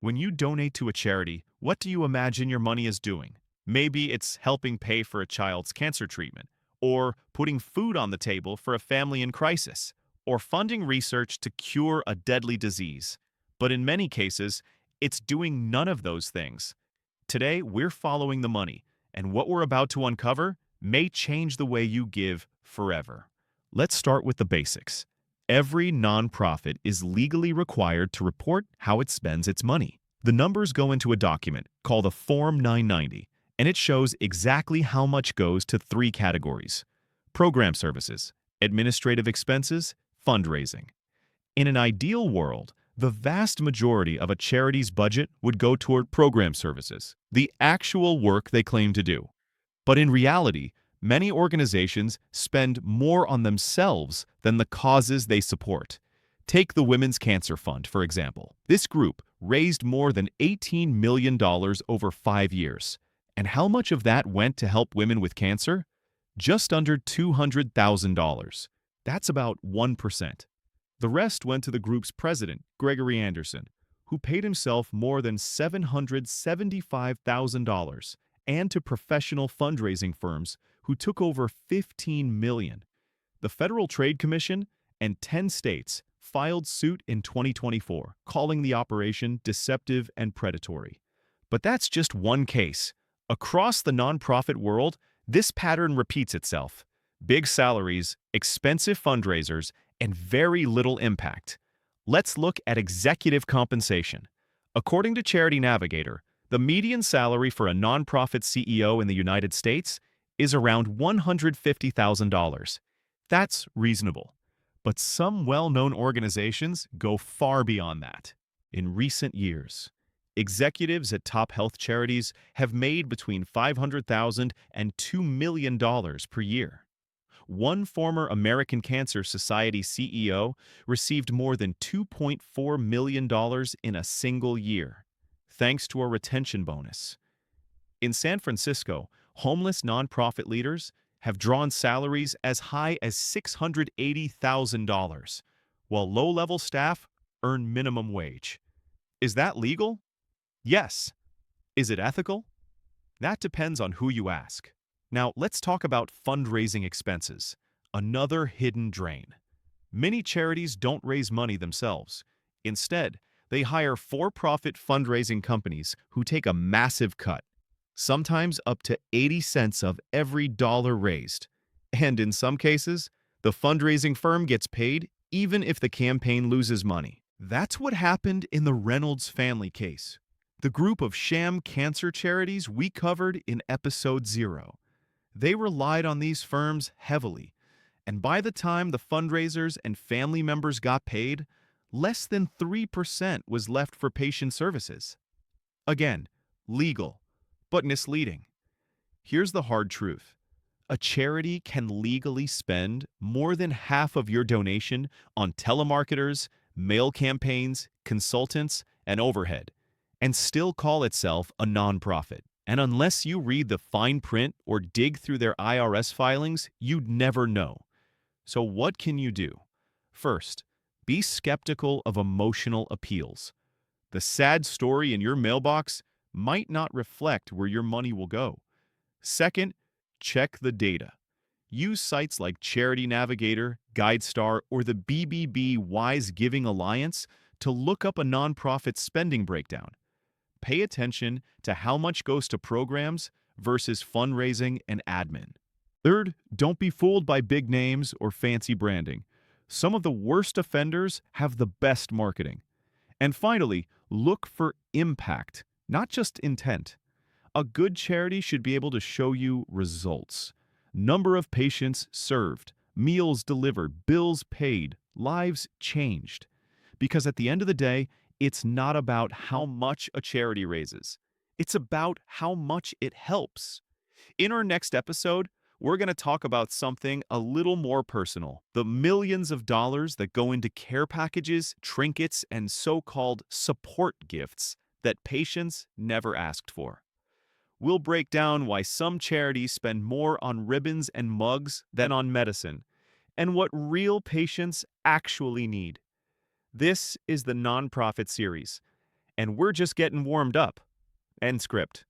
When you donate to a charity, what do you imagine your money is doing? Maybe it's helping pay for a child's cancer treatment, or putting food on the table for a family in crisis, or funding research to cure a deadly disease. But in many cases, it's doing none of those things. Today, we're following the money, and what we're about to uncover may change the way you give forever. Let's start with the basics. Every nonprofit is legally required to report how it spends its money. The numbers go into a document called a Form 990, and it shows exactly how much goes to three categories: program services, administrative expenses, fundraising. In an ideal world, the vast majority of a charity's budget would go toward program services, the actual work they claim to do. But in reality, many organizations spend more on themselves than the causes they support. Take the Women's Cancer Fund, for example. This group raised more than $18 million over 5 years. And how much of that went to help women with cancer? Just under $200,000. That's about 1%. The rest went to the group's president, Gregory Anderson, who paid himself more than $775,000, and to professional fundraising firms who took over $15 million. The Federal Trade Commission and 10 states filed suit in 2024, calling the operation deceptive and predatory. But that's just one case. Across the nonprofit world, this pattern repeats itself. Big salaries, expensive fundraisers, and very little impact. Let's look at executive compensation. According to Charity Navigator, the median salary for a nonprofit CEO in the United States is around $150,000. That's reasonable. But some well-known organizations go far beyond that. In recent years, executives at top health charities have made between $500,000 and $2 million per year. One former American Cancer Society CEO received more than $2.4 million in a single year, thanks to a retention bonus. In San Francisco, homeless nonprofit leaders have drawn salaries as high as $680,000, while low-level staff earn minimum wage. Is that legal? Yes. Is it ethical? That depends on who you ask. Now, let's talk about fundraising expenses, another hidden drain. Many charities don't raise money themselves. Instead, they hire for-profit fundraising companies who take a massive cut, sometimes up to 80 cents of every dollar raised. And in some cases, the fundraising firm gets paid even if the campaign loses money. That's what happened in the Reynolds family case, the group of sham cancer charities we covered in episode 0. They relied on these firms heavily, and by the time the fundraisers and family members got paid, less than 3% was left for patient services. Again, legal, but misleading. Here's the hard truth. A charity can legally spend more than half of your donation on telemarketers, mail campaigns, consultants, and overhead, and still call itself a nonprofit. And unless you read the fine print or dig through their IRS filings, you'd never know. So what can you do? First, be skeptical of emotional appeals. The sad story in your mailbox might not reflect where your money will go. Second, check the data. Use sites like Charity Navigator, GuideStar, or the BBB Wise Giving Alliance to look up a nonprofit's spending breakdown. Pay attention to how much goes to programs versus fundraising and admin. Third, don't be fooled by big names or fancy branding. Some of the worst offenders have the best marketing. And finally, look for impact, not just intent. A good charity should be able to show you results. Number of patients served, meals delivered, bills paid, lives changed. Because at the end of the day, it's not about how much a charity raises. It's about how much it helps. In our next episode, we're going to talk about something a little more personal: the millions of dollars that go into care packages, trinkets, and so-called support gifts that patients never asked for. We'll break down why some charities spend more on ribbons and mugs than on medicine, and what real patients actually need. This is the Nonprofit Series, and we're just getting warmed up. End script.